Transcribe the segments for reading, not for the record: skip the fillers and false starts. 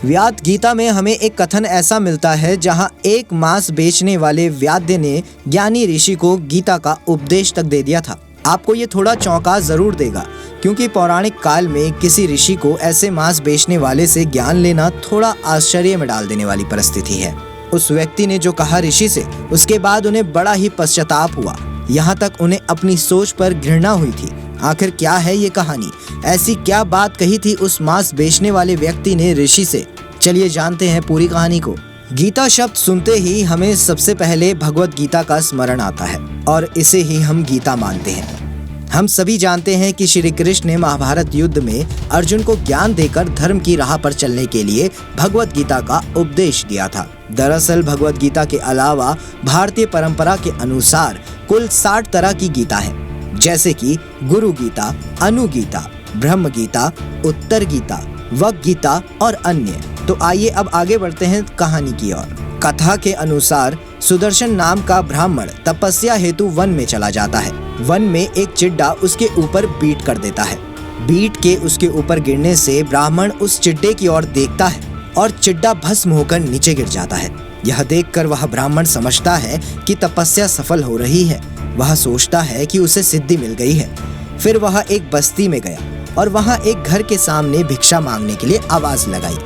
व्याद गीता में हमें एक कथन ऐसा मिलता है जहां एक मांस बेचने वाले व्याद्य ने ज्ञानी ऋषि को गीता का उपदेश तक दे दिया था। आपको ये थोड़ा चौंका जरूर देगा, क्योंकि पौराणिक काल में किसी ऋषि को ऐसे मांस बेचने वाले से ज्ञान लेना थोड़ा आश्चर्य में डाल देने वाली परिस्थिति है। उस व्यक्ति ने जो कहा ऋषि से, उसके बाद उन्हें बड़ा ही पश्चाताप हुआ। यहाँ तक उन्हें अपनी सोच पर घृणा हुई थी। आखिर क्या है ये कहानी? ऐसी क्या बात कही थी उस मांस बेचने वाले व्यक्ति ने ऋषि से? चलिए जानते हैं पूरी कहानी को। गीता शब्द सुनते ही हमें सबसे पहले भगवत गीता का स्मरण आता है और इसे ही हम गीता मानते हैं। हम सभी जानते हैं कि श्री कृष्ण ने महाभारत युद्ध में अर्जुन को ज्ञान देकर धर्म की राह पर चलने के लिए भगवत गीता का उपदेश दिया था। दरअसल भगवत गीता के अलावा भारतीय परंपरा के अनुसार कुल 60 तरह की गीता है, जैसे कि गुरु गीता, अनु गीता, ब्रह्म गीता, उत्तर गीता, वग गीता और अन्य। तो आइए अब आगे बढ़ते हैं कहानी की ओर। कथा के अनुसार सुदर्शन नाम का ब्राह्मण तपस्या हेतु वन में चला जाता है। वन में एक चिड्डा उसके ऊपर बीट कर देता है। बीट के उसके ऊपर गिरने से ब्राह्मण उस चिड्डे की ओर देखता है और चिड्डा भस्म होकर नीचे गिर जाता है। यह देखकर वह ब्राह्मण समझता है कि तपस्या सफल हो रही है। वह सोचता है कि उसे सिद्धि मिल गई है। फिर वह एक बस्ती में गया और वहाँ एक घर के सामने भिक्षा मांगने के लिए आवाज लगाई,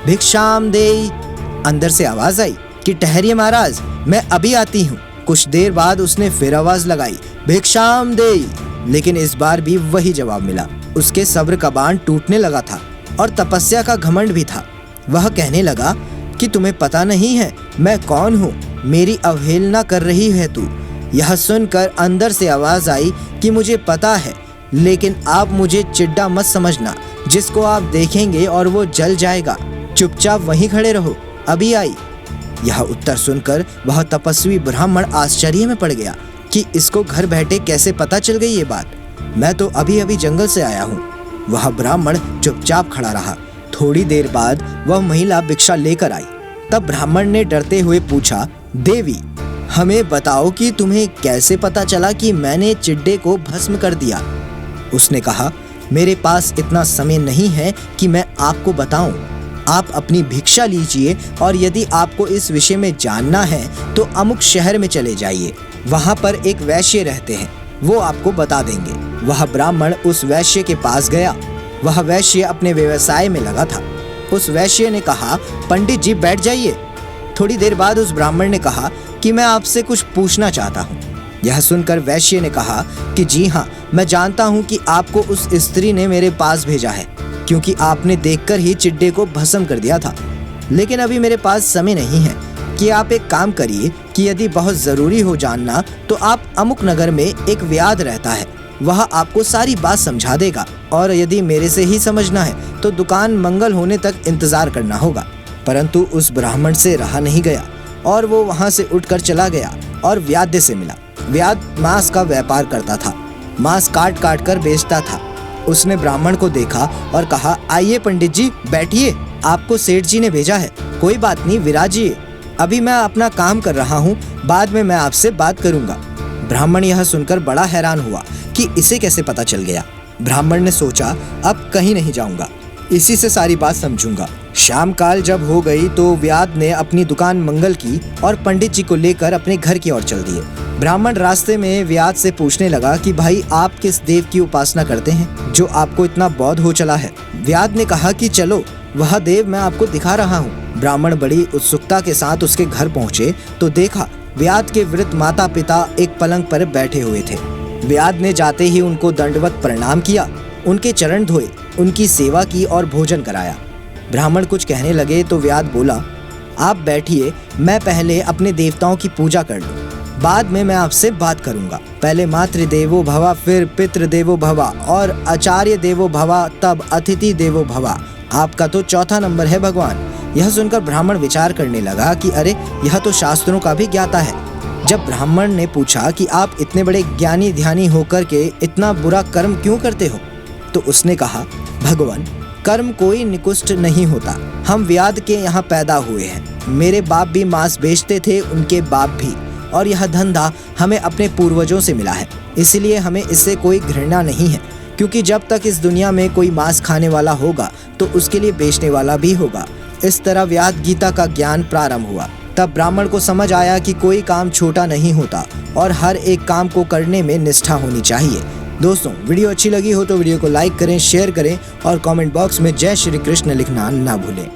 भिक्षाम देई। अंदर से आवाज आई कि ठहरिए महाराज, मैं अभी आती हूँ। कुछ देर बाद उसने फिर आवाज लगाई, भिक्षाम देई, लेकिन इस बार भी वही जवाब मिला। उसके सब्र का बांध टूटने लगा था और तपस्या का घमंड भी था। वह कहने लगा कि तुम्हें पता नहीं है मैं कौन हूँ, मेरी अवहेलना कर रही है तू। यह सुनकर अंदर से आवाज आई कि मुझे पता है, लेकिन आप मुझे चिड्डा मत समझना, जिसको आप देखेंगे और वो जल जाएगा। चुपचाप वहीं खड़े रहो, अभी आई। यह उत्तर सुनकर वह तपस्वी ब्राह्मण आश्चर्य में पड़ गया कि इसको घर बैठे कैसे पता चल गई ये बात। मैं तो अभी अभी जंगल से आया हूँ। वह ब्राह्मण चुपचाप खड़ा रहा। थोड़ी देर बाद वह महिला भिक्षा लेकर आई। तब ब्राह्मण ने डरते हुए पूछा, देवी हमें बताओ कि तुम्हें कैसे पता चला कि मैंने चिड्डे को भस्म कर दिया। उसने कहा, मेरे पास इतना समय नहीं है कि मैं आपको बताऊं। आप अपनी भिक्षा लीजिए और यदि आपको इस विषय में जानना है तो अमुक शहर में चले जाइए। वहाँ पर एक वैश्य रहते हैं, वो आपको बता देंगे। वह ब्राह्मण उस वैश्य के पास गया। वह वैश्य अपने व्यवसाय में लगा था। उस वैश्य ने कहा, पंडित जी बैठ जाइए। थोड़ी देर बाद उस ब्राह्मण ने कहा कि मैं आपसे कुछ पूछना चाहता हूँ। यह सुनकर वैश्य ने कहा कि जी हाँ, मैं जानता हूँ कि आपको उस स्त्री ने मेरे पास भेजा है, क्योंकि आपने देखकर ही चिड्डे को भस्म कर दिया था। लेकिन अभी मेरे पास समय नहीं है कि आप एक काम करिए कि यदि बहुत ज़रूरी हो जानना तो आप अमुक नगर में एक व्याध रहता है, वह आपको सारी बात समझा देगा। और यदि मेरे से ही समझना है तो दुकान मंगल होने तक इंतज़ार करना होगा। परंतु उस ब्राह्मण से रहा नहीं गया और वो वहाँ से उठकर चला गया और व्याध्य से मिला। व्याध मांस का व्यापार करता था, मांस काट काट कर बेचता था। उसने ब्राह्मण को देखा और कहा, आइए पंडित जी बैठिए, आपको सेठ जी ने भेजा है। कोई बात नहीं, विराजिए। अभी मैं अपना काम कर रहा हूँ, बाद में मैं आपसे बात करूँगा। ब्राह्मण यह सुनकर बड़ा हैरान हुआ कि इसे कैसे पता चल गया। ब्राह्मण ने सोचा, अब कहीं नहीं जाऊँगा, इसी से सारी बात समझूंगा। शाम काल जब हो गई तो व्याध ने अपनी दुकान मंगल की और पंडित जी को लेकर अपने घर की ओर चल दिए। ब्राह्मण रास्ते में व्याध से पूछने लगा कि भाई आप किस देव की उपासना करते हैं जो आपको इतना बौद्ध हो चला है। व्याध ने कहा कि चलो, वह देव मैं आपको दिखा रहा हूँ। ब्राह्मण बड़ी उत्सुकता के साथ उसके घर पहुँचे तो देखा व्याध के वृद्ध माता पिता एक पलंग पर बैठे हुए थे। व्याध ने जाते ही उनको दंडवत प्रणाम किया, उनके चरण धोए, उनकी सेवा की और भोजन कराया। ब्राह्मण कुछ कहने लगे तो व्याध बोला, आप बैठिए, मैं पहले अपने देवताओं की पूजा कर लूं, बाद में मैं आपसे बात करूंगा। पहले मातृदेवो भवा, फिर पितृदेवो भवा और आचार्य देवो भवा, तब अतिथि देवो भवा। आपका तो चौथा नंबर है भगवान। यह सुनकर ब्राह्मण विचार करने लगा कि अरे, यह तो शास्त्रों का भी ज्ञाता है। जब ब्राह्मण ने पूछा कि आप इतने बड़े ज्ञानी ध्यानी होकर के इतना बुरा कर्म क्यों करते हो, तो उसने कहा, भगवान कर्म कोई निकृष्ट नहीं होता। हम व्याध के यहाँ पैदा हुए हैं, मेरे बाप भी मांस बेचते थे, उनके बाप भी, और यह धंधा हमें अपने पूर्वजों से मिला है, इसलिए हमें इससे कोई घृणा नहीं है। क्योंकि जब तक इस दुनिया में कोई मांस खाने वाला होगा तो उसके लिए बेचने वाला भी होगा। इस तरह व्याध गीता का ज्ञान प्रारंभ हुआ। तब ब्राह्मण को समझ आया कि कोई काम छोटा नहीं होता और हर एक काम को करने में निष्ठा होनी चाहिए। दोस्तों, वीडियो अच्छी लगी हो तो वीडियो को लाइक करें, शेयर करें और कमेंट बॉक्स में जय श्री कृष्ण लिखना ना भूलें।